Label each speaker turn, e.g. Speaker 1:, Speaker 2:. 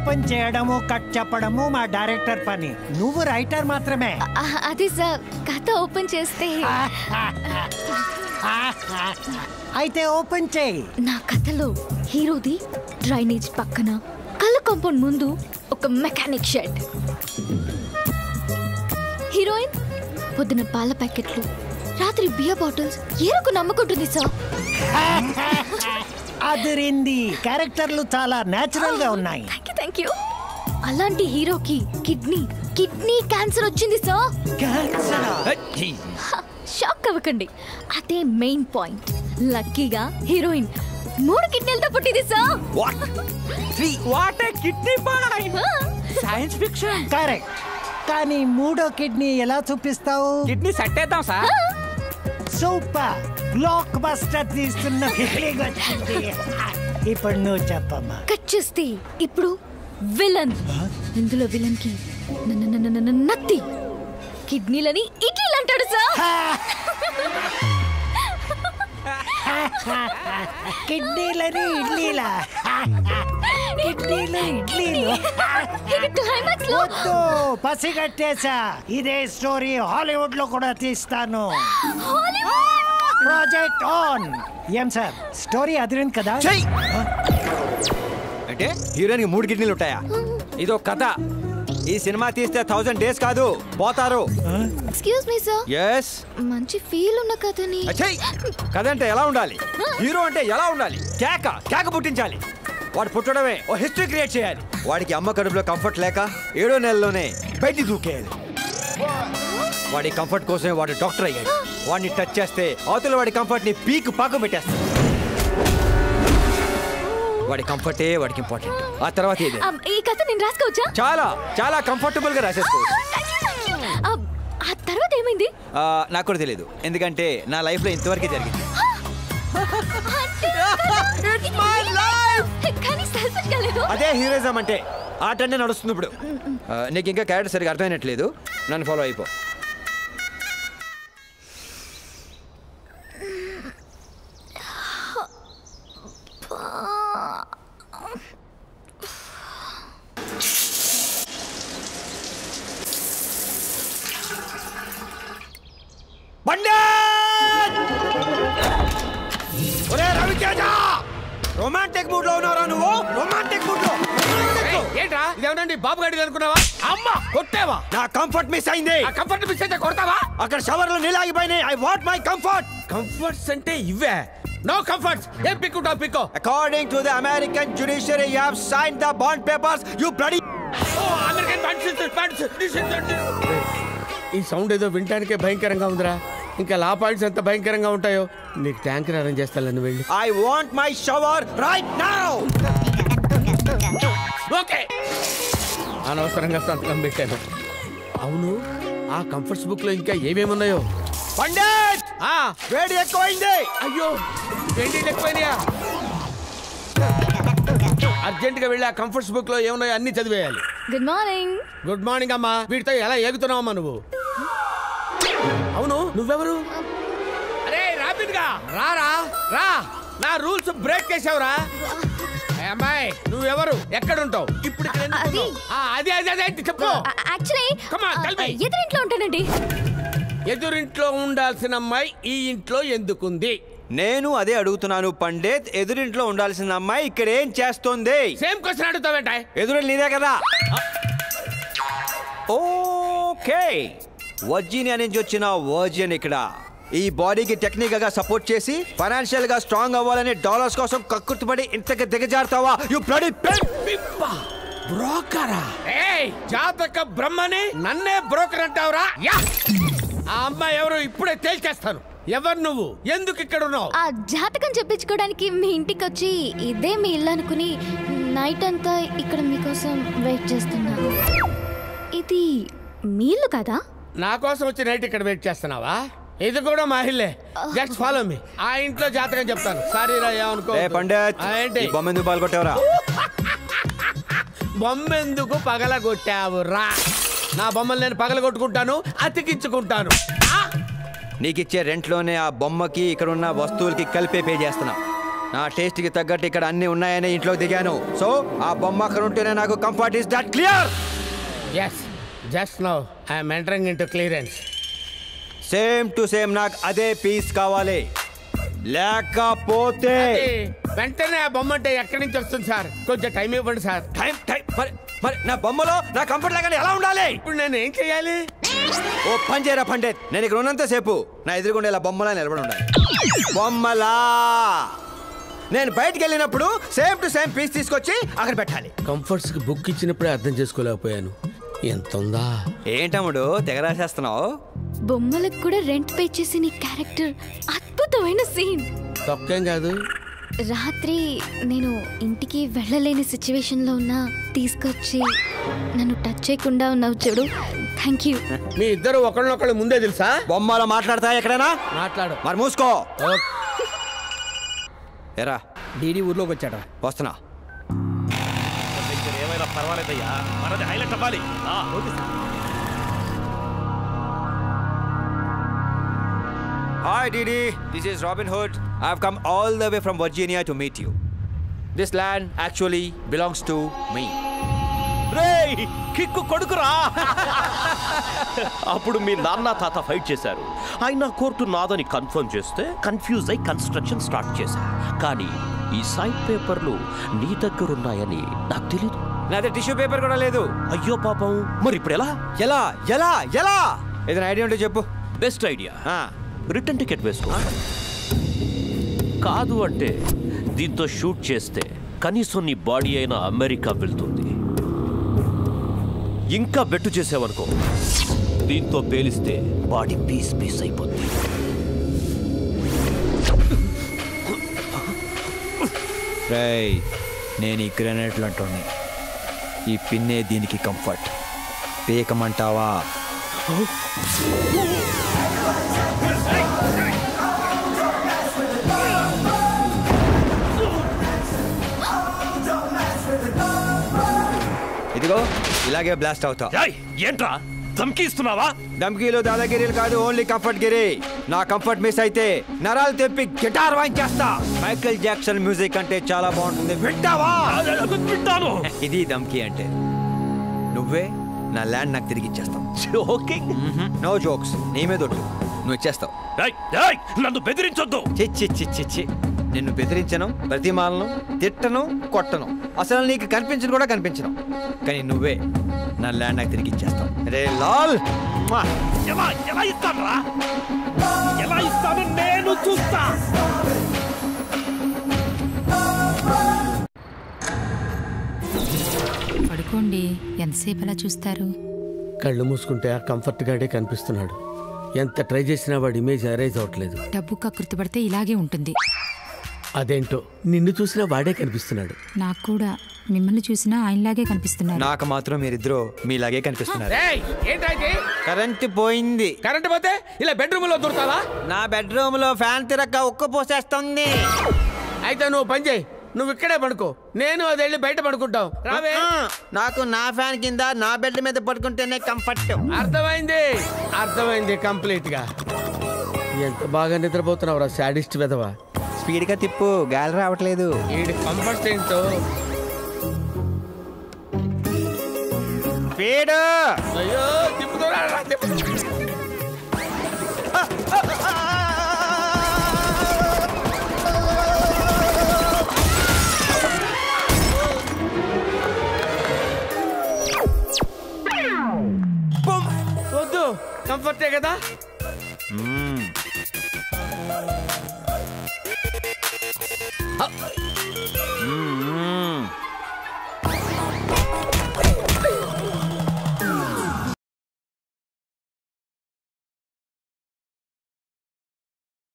Speaker 1: Open చేయడము cut చెప్పడము మా డైరెక్టర్ పని. నువ్వు రైటర్ మాత్రమే.
Speaker 2: అది సార్ కథ ఓపెన్ చేస్తే.
Speaker 1: అయితే ఓపెన్ చేయి.
Speaker 2: నా కథలో హీరోది డ్రైనేజ్ పక్కన, కళ్ళ కాంపౌండ్ ముందు ఒక మెకానిక్ షెడ్. హీరోయిన్ పొద్దున పాల ప్యాకెట్లు, రాత్రి బియర్ బాటిల్స్ ఏరకు నమ్ముకుంటుంది సార్.
Speaker 1: అదిరింది. క్యారెక్టర్లు చాలా నేచురల్ గా ఉన్నాయి.
Speaker 2: Thank you. అలాంటి హీరోకి కిడ్నీ క్యాన్సర్ వచ్చింది సార్. షాక్ అవ్వకండి, అదే మెయిన్ పాయింట్. లక్కీగా హీరోయిన్ 3 కిడ్నీలతో పుట్టింది sir.
Speaker 3: What a kidney boy. Science fiction.
Speaker 1: Correct. కానీ 3వ కిడ్నీ ఎలా చూపిస్తావు?
Speaker 3: కిడ్నీ సట్టేద్దాం సార్.
Speaker 1: సూపర్. బ్లాక్ బస్టర్ తీస్తున్న ఫీలింగ్ వచ్చింది. ఇప్పుడు నువ్వు చెప్పమ్మా.
Speaker 2: కట్ చేస్తే ఇప్పుడు విలన్. ఇందులో విలన్ కి నత్తి కిడ్నీలని ఇడ్లీలు అంటాడు సార్.
Speaker 1: కిడ్నీలని ఇడ్లీలా?
Speaker 2: క్లైమాక్స్ లో
Speaker 1: పసిగట్టేసా. ఇదే స్టోరీ హాలీవుడ్ లో కూడా తీస్తాను. Project on. ఏం సార్ స్టోరీ అదిరింది కదా?
Speaker 3: అంటే హీరోయిన్ 3 కిడ్నీలు ఉంటాయా? ఇదో కథ. ఈ సినిమా తీస్తే 1000 days కాదు, పోతారు.
Speaker 2: Excuse me sir.
Speaker 3: yes.
Speaker 2: మంచి ఫీల్ ఉన్న కథని.
Speaker 3: కథ అంటే ఎలా ఉండాలి? హీరో అంటే ఎలా ఉండాలి? కేక పుట్టించాలి. వాడు పుట్టడమే ఓ హిస్టరీ క్రియేట్ చేయాలి. వాడికి అమ్మ కడుపులో కంఫర్ట్ లేక 7వ నెలలోనే బయటికి దూకేయాలి. వాడి కంఫర్ట్ కోసమే వాడు డాక్టర్ అయ్యాడు. వాడిని టచ్ చేస్తే అవతల వాడి కంఫర్ట్ ని పాకు పెట్టేస్తాడు. వాడి కంఫర్టే వాడికి ఇంపార్టెంట్. ఆ తర్వాత ఇది.
Speaker 2: ఈ కథ నేను రాసుకోవచ్చా?
Speaker 3: చాలా కంఫర్టబుల్ గా రాసేసుకోవచ్చు.
Speaker 2: ఆ తర్వాత ఏమైంది?
Speaker 3: నాకు కూడా తెలియదు, ఎందుకంటే నా లైఫ్ లో ఇంతవరకే జరిగింది. అదే హీరోయిజం అంటే. ఆటనే నడుస్తుంది ఇప్పుడు. నీకు ఇంకా క్యారెక్టర్ సరిగా అర్థమైనట్లేదు. నన్ను ఫాలో అయిపో. రొమాంటిక్ మూడ్ లో ఉన్నారా నువ్వు? రొమాంటిక్ మూడ్ లో ఏంట్రా? ఇదేమనండి బాబు గాడి అనుకున్నావా? అమ్మ కొట్టావా? నా కంఫర్ట్ మిస్ అయింది. ఆ కంఫర్ట్ మిస్ అయితే కొడతావా? అక్కడ షవర్ లో నీలాగిపోయినాయి. I want my comfort. Comforts అంటే ఇవే. No comforts. Hey, pick it up, pick up. According to the American judiciary, you have signed the bond papers. You bloody. Oh, American bonds. ఈ sound ఏదో వింటానికే భయంకరంగా ఉందిరా. ఇంకా లా points ఎంత భయంకరంగా ఉంటాయో. నీకు ట్యాంకర్ అరేంజ్ చేస్తాను వెళ్ళి. I want my shower right now. Okay. అనవసరంగా సంతకం పెట్టాను. అవును, ఆ కంఫర్ట్స్ బుక్ లో ఇంకా ఏమేమి ఉన్నాయో? పండిట్, వేడి ఎక్కువైంది. అయ్యో, వేడి ఎక్కువైనాయా? అర్జెంట్ గా వెళ్ళి ఆ కంఫర్ట్స్ బుక్ లో ఏమున్నాయో అన్ని చదివేయాలి.
Speaker 2: Good morning.
Speaker 3: గుడ్ మార్నింగ్ అమ్మా. వీటితో ఎలా ఏగుతున్నావమ్మా నువ్వు? అవును, నువ్వెవరు? అరే రాబిన్ గా రారా రా. నా రూల్స్ బ్రేక్ చేసావురా. అమ్మాయి నువ్వెవరు? ఎక్కడుంటావు ఇప్పుడు? అది చెప్పు.
Speaker 2: ఎదురింట్లో ఉంటానండి.
Speaker 3: ఎదురింట్లో ఉండాల్సిన అమ్మాయి ఈ ఇంట్లో ఎందుకుంది? నేను అదే అడుగుతున్నాను పండిత్. ఎదురింట్లో ఉండాల్సిన అమ్మాయి ఇక్కడ ఏం చేస్తోంది? సేమ్ క్వశ్చన్ అడుగుతావేంట? ఎదురు నీదే కదా. ఓకే, వర్జీనియా నుంచి వచ్చిన వర్జిన్ ఇక్కడ ఈ బాడీకి టెక్నికల్ గా సపోర్ట్ చేసి ఫైనాన్షియల్ గా స్ట్రాంగ్ అవ్వాలని డాలర్స్ కోసం కక్కుర్తిపడి ఇంతగా దిగజారుతావా? You bloody పిప్ప బ్రోకరా. ఏయ్, జాతక బ్రహ్మని నన్నే బ్రోకర్ అంటావురా? ఆ అమ్మాయి ఎవరు ఇప్పుడే తేల్చేస్తాను. ఎవరు నువ్వు? ఎందుకు ఇక్కడ ఉన్నావు?
Speaker 2: ఆ జాతకం చెప్పించుకోవడానికి మీ ఇంటికి వచ్చి ఇదే మీ ఇల్లు అనుకుని నైట్ అంతా ఇక్కడ మీకోసం వెయిట్ చేస్తున్నాను. ఇది మీ ఇల్లు కదా?
Speaker 3: నా కోసం వచ్చి నైట్ ఇక్కడ వెయిట్ చేస్తున్నావా? ఇది కూడా మా ఇల్లే. Just follow me. ఆ ఇంట్లో జాతకం చెప్తాను. సారీ రా, ఏమనుకో. ఏంటి బొమ్మెందుకు పగలగొట్టావురా? బొమ్మెందుకు పగలగొట్టావు రా? నా బొమ్మలు నేను పగలగొట్టుకుంటాను, అతికించుకుంటాను. నీకిచ్చే రెంట్లోనే ఆ బొమ్మకి ఇక్కడ ఉన్న వస్తువులకి కలిపే పే చేస్తున్నా. నా టేస్ట్ కి తగ్గట్టు ఇక్కడ అన్ని ఉన్నాయని ఇంట్లో దిగాను. సో ఆ బొమ్మ అక్కడ ఉంటేనే నాకు comfort. Is that clear?
Speaker 4: yes just now I am entering into clearance.
Speaker 3: Same to same నాకు అదే పీస్ కావాలి, లేకపోతే
Speaker 4: వెంటనే ఆ బొమ్మ అంటే ఎక్కడి నుంచి వస్తుంది సార్? కొంచెం టైం ఇవ్వండి సార్.
Speaker 3: టైం మరి నా బొమ్మలో నా కంఫర్ట్ లాగానే ఎలా ఉండాలి?
Speaker 4: ఇప్పుడు నేను ఏం చేయాలి?
Speaker 3: ఓ పని చేయరా పండిత్, నేను ఇక్కడ ఉన్నంత సేపు నా ఎదురుగుండే ఇలా బొమ్మలా నిలబడి ఉండాలి. బొమ్మలా నేను బయటికి వెళ్ళినప్పుడు సేమ్ టు సేమ్ పీస్ తీసుకొచ్చి అక్కడ పెట్టాలి.
Speaker 4: కంఫర్ట్స్ కి బుక్ ఇచ్చినప్పుడే అర్థం చేసుకోలేకపోయాను. ఎంత ఉందా?
Speaker 3: ఏంటమ్ముడు తెగ రాసేస్తున్నావు?
Speaker 2: బొమ్మలకు కూడా రెంట్ పే చేసి నీ క్యారెక్టర్ అద్భుతమైన సీన్.
Speaker 4: తప్పేం కాదు.
Speaker 2: రాత్రి నేను ఇంటికి వెళ్ళలేని సిచ్యువేషన్లో ఉన్నా తీసుకొచ్చి నన్ను టచ్ చేయకుండా ఉన్నావు చూడు. Thank you.
Speaker 4: మీ ఇద్దరు ఒకళ్ళనొకళ్ళు ముందే తెలుసా?
Speaker 3: బొమ్మలో మాట్లాడతా ఎక్కడైనా?
Speaker 4: మాట్లాడు.
Speaker 3: మరి మూసుకో. ఎరా
Speaker 4: డీడీ ఊర్లోకి వచ్చాడా?
Speaker 3: వస్తున్నా.
Speaker 5: ఏమైనా పర్వాలేదయ్యా, మనది హైలైట్ అవ్వాలి.
Speaker 3: Hi Didi, this is Robin Hood. I've come all the way from Virginia to meet you. This land actually belongs to me.
Speaker 5: రేయ్ కిక్కు కొడుకురా. అప్పుడు మీ నాన్న తాత ఫైట్ చేశారు. ఆయన కోర్టు నాదని కన్ఫర్మ్ చేస్తే కన్ఫ్యూజ్ అయి కన్స్ట్రక్షన్ స్టార్ట్ చేశారు. కానీ ఈ సైడ్ పేపర్లు నీ దగ్గర ఉన్నాయని నాకు తెలీదు.
Speaker 3: నా దగ్గర టిష్యూ పేపర్ కూడా లేదు.
Speaker 5: అయ్యో పాపం. మరి ఇప్పుడు ఎలా?
Speaker 3: ఎలా ఎలా ఎలా? ఏదైనా ఐడియా ఉంటే చెప్పు.
Speaker 5: బెస్ట్ ఐడియా, రిటర్న్ టికెట్ వేసుకో. కాదు అంటే దీంతో షూట్ చేస్తే కనీసం నీ బాడీ అయినా అమెరికా వెళ్తుంది. ఇంకా బెట్టు చేసావనుకో, దీంతో పేలిస్తే బాడీ పీస్ పీస్ అయిపోతుంది.
Speaker 3: రేయ్, నేను ఈ గ్రెనేట్లు అంటున్నా. ఈ పిన్నే దీనికి కంఫర్ట్. పీకమంటావా? ఇదిగో ఇలాగే బ్లాస్ట్ అవుతా.
Speaker 5: ఏంట్రా ధమ్కి ఇస్తున్నావా?
Speaker 3: ధమ్కీలు దాదాగిరీలు కాదు, ఓన్లీ కంఫర్ట్ గిరి. నా కంఫర్ట్ మిస్ అయితే నరాలు తెప్పి గిటార్ వాయించేస్తా. మైకేల్ జాక్సన్ మ్యూజిక్ అంటే చాలా బాగుంటుంది, వింటావా?
Speaker 5: వింటాను.
Speaker 3: ఇది ధమ్కీ అంటే. నువ్వే నా ల్యాండ్ నాకు తిరిగి ఇచ్చేస్తావు. నో జోక్స్, నీ మీద ఒట్టు. నువ్వు ఇచ్చేస్తావు.
Speaker 5: నన్ను బెదిరించొద్దు.
Speaker 3: చిచ్చి చిచ్చి చి, నిన్ను బెదిరించను, ప్రతిమాలను, తిట్టను, కొట్టను, అసలు నీకు కనిపించను కూడా కనిపించను. కానీ నువ్వే నా ల్యాండ్ నాకు తిరిగి ఇచ్చేస్తావు. రే లాల్,
Speaker 5: ఎలా ఇస్తానురా? ఎలా ఇస్తాను నేను చూస్తా.
Speaker 6: పడుకోండి, ఎంతసేపు అలా చూస్తారు?
Speaker 4: కళ్ళు మూసుకుంటే ఆ కంఫర్ట్ గాడే కనిపిస్తున్నాడు. ఎంత ట్రై చేసినా వాడి ఇమేజ్ అరైజ్ అవ్వట్లేదు.
Speaker 6: డబ్బు కకృతి పడితే ఇలాగే ఉంటుంది.
Speaker 4: అదేంటో నిన్ను చూసినా వాడే కనిపిస్తున్నాడు.
Speaker 6: నాకు కూడా మిమ్మల్ని చూసినా ఆయనలాగే కనిపిస్తున్నారు.
Speaker 3: నాకు మాత్రం మీరిద్దరూ మీలాగే కనిపిస్తున్నారు.
Speaker 4: ఏంటైతే
Speaker 3: కరెంట్ పోయింది.
Speaker 4: కరెంట్ పోతే ఇలా బెడ్రూమ్ లో దూరుతావా?
Speaker 3: నా బెడ్రూమ్ లో ఫ్యాన్ తిరక్క ఉక్క పోసేస్తుంది.
Speaker 4: అయితే నువ్వు పని చేయి, నువ్వు ఇక్కడే పడుకో, నేను అది వెళ్ళి బయట పడుకుంటావు. రావే.
Speaker 3: నాకు నా ఫ్యాన్ కింద నా బెడ్ మీద పడుకుంటేనే కంఫర్ట్.
Speaker 4: అర్థమైంది, అర్థమైంది కంప్లీట్ గా. ఎంత బాగా నిద్రపోతున్నావురా సాడిస్ట్ వెదవా.
Speaker 3: స్పీడ్ గా తిప్పు, గాలి రావట్లేదు.
Speaker 4: వీడి కంఫర్ట్ ఏంటో.
Speaker 3: స్పీడ్.
Speaker 4: అయ్యో తిప్పుతున్నా. వద్దు, కంఫర్టే కదా.